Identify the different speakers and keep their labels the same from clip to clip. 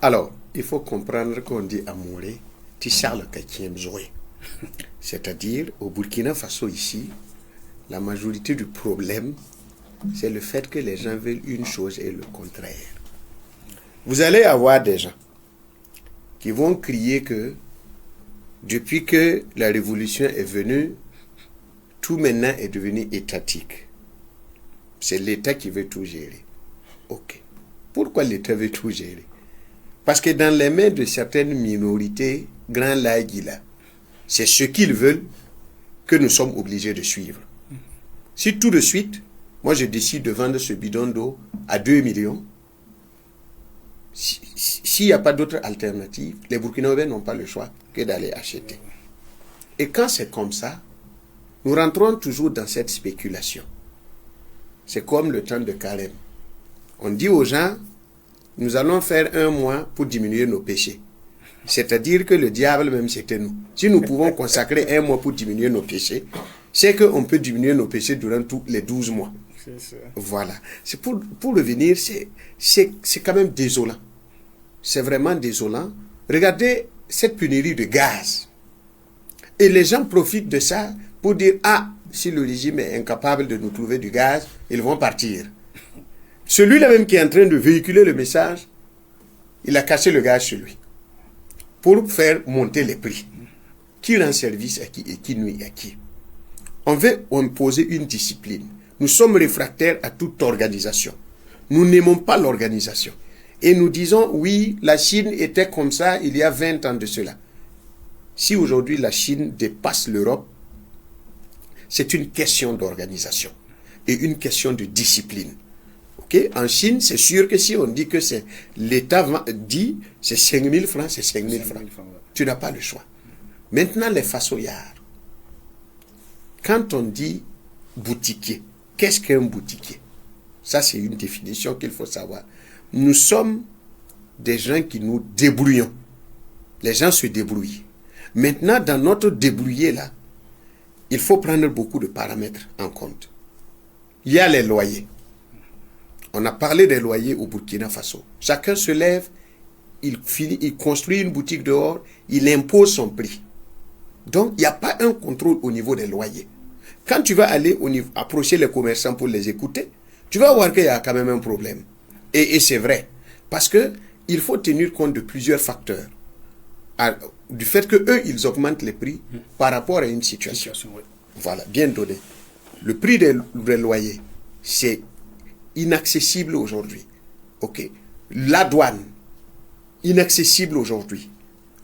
Speaker 1: Alors, il faut comprendre qu'on dit amouré, tu Charles Kakien Zoé. C'est-à-dire, au Burkina Faso ici, la majorité du problème, c'est le fait que les gens veulent une chose et le contraire. Vous allez avoir des gens qui vont crier que depuis que la révolution est venue, tout maintenant est devenu étatique. C'est l'État qui veut tout gérer. Ok. Pourquoi l'État veut tout gérer? Parce que dans les mains de certaines minorités, grands laïcs, c'est ce qu'ils veulent que nous sommes obligés de suivre. Si tout de suite, moi je décide de vendre ce bidon d'eau à 2 millions, s'il n'y a pas d'autre alternative, les Burkinabés n'ont pas le choix que d'aller acheter. Et quand c'est comme ça, nous rentrons toujours dans cette spéculation. C'est comme le temps de carême. On dit aux gens, nous allons faire 1 mois pour diminuer nos péchés. C'est-à-dire que le diable même, c'était nous. Si nous pouvons consacrer 1 mois pour diminuer nos péchés, c'est qu'on peut diminuer nos péchés durant tous les 12 mois.
Speaker 2: C'est ça.
Speaker 1: Voilà. C'est pour revenir, c'est quand même désolant. C'est vraiment désolant. Regardez cette pénurie de gaz. Et les gens profitent de ça pour dire, ah, si le régime est incapable de nous trouver du gaz, ils vont partir. Celui-là même qui est en train de véhiculer le message, il a caché le gaz chez lui pour faire monter les prix. Qui rend service à qui et qui nuit à qui? On veut imposer une discipline. Nous sommes réfractaires à toute organisation. Nous n'aimons pas l'organisation. Et nous disons, oui, la Chine était comme ça il y a 20 ans de cela. Si aujourd'hui la Chine dépasse l'Europe, c'est une question d'organisation et une question de discipline. Okay? En Chine, c'est sûr que si on dit que c'est l'État dit, c'est 5 000 francs, c'est 5 000 francs. Tu n'as pas le choix. Maintenant, les façoyards. Quand on dit boutiquier, qu'est-ce qu'un boutiquier? Ça, c'est une définition qu'il faut savoir. Nous sommes des gens qui nous débrouillons. Les gens se débrouillent. Maintenant, dans notre débrouiller là, il faut prendre beaucoup de paramètres en compte. Il y a les loyers. On a parlé des loyers au Burkina Faso. Chacun se lève, il construit une boutique dehors, il impose son prix. Donc, il n'y a pas un contrôle au niveau des loyers. Quand tu vas aller approcher les commerçants pour les écouter, tu vas voir qu'il y a quand même un problème. Et c'est vrai. Parce qu'il faut tenir compte de plusieurs facteurs. Du fait qu'eux, ils augmentent les prix par rapport à une situation.
Speaker 2: Oui.
Speaker 1: Voilà, bien donné. Le prix des loyers, c'est inaccessible aujourd'hui. Ok. La douane, inaccessible aujourd'hui.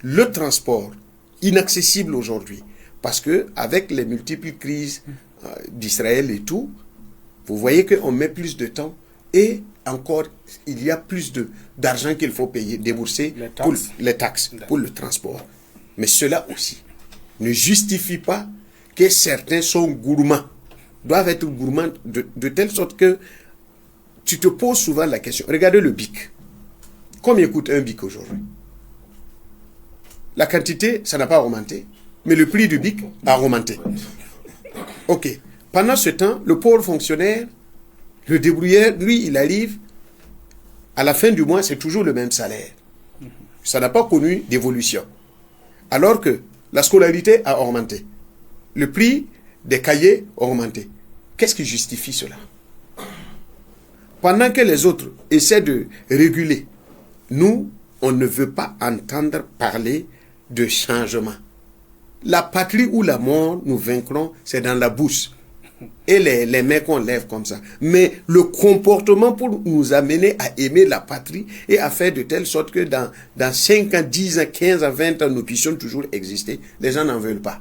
Speaker 1: Le transport, inaccessible aujourd'hui. Parce que avec les multiples crises d'Israël et tout, vous voyez qu'on met plus de temps et encore, il y a plus d'argent qu'il faut payer, débourser pour les taxes, pour le transport. Mais cela aussi ne justifie pas que certains sont gourmands, doivent être gourmands de telle sorte que tu te poses souvent la question. Regardez le bic. Combien coûte un bic aujourd'hui? La quantité, ça n'a pas augmenté, mais le prix du bic a augmenté. Ok. Pendant ce temps, le pauvre fonctionnaire, le débrouillard, lui, il arrive, à la fin du mois, c'est toujours le même salaire. Ça n'a pas connu d'évolution. Alors que la scolarité a augmenté. Le prix des cahiers a augmenté. Qu'est-ce qui justifie cela? Pendant que les autres essaient de réguler, nous, on ne veut pas entendre parler de changement. La patrie ou la mort, nous vaincrons, c'est dans la bouche. Et les mains qu'on lève comme ça. Mais le comportement pour nous amener à aimer la patrie et à faire de telle sorte que dans 5 ans, 10 ans, 15 ans, 20 ans, nous puissions toujours exister, les gens n'en veulent pas.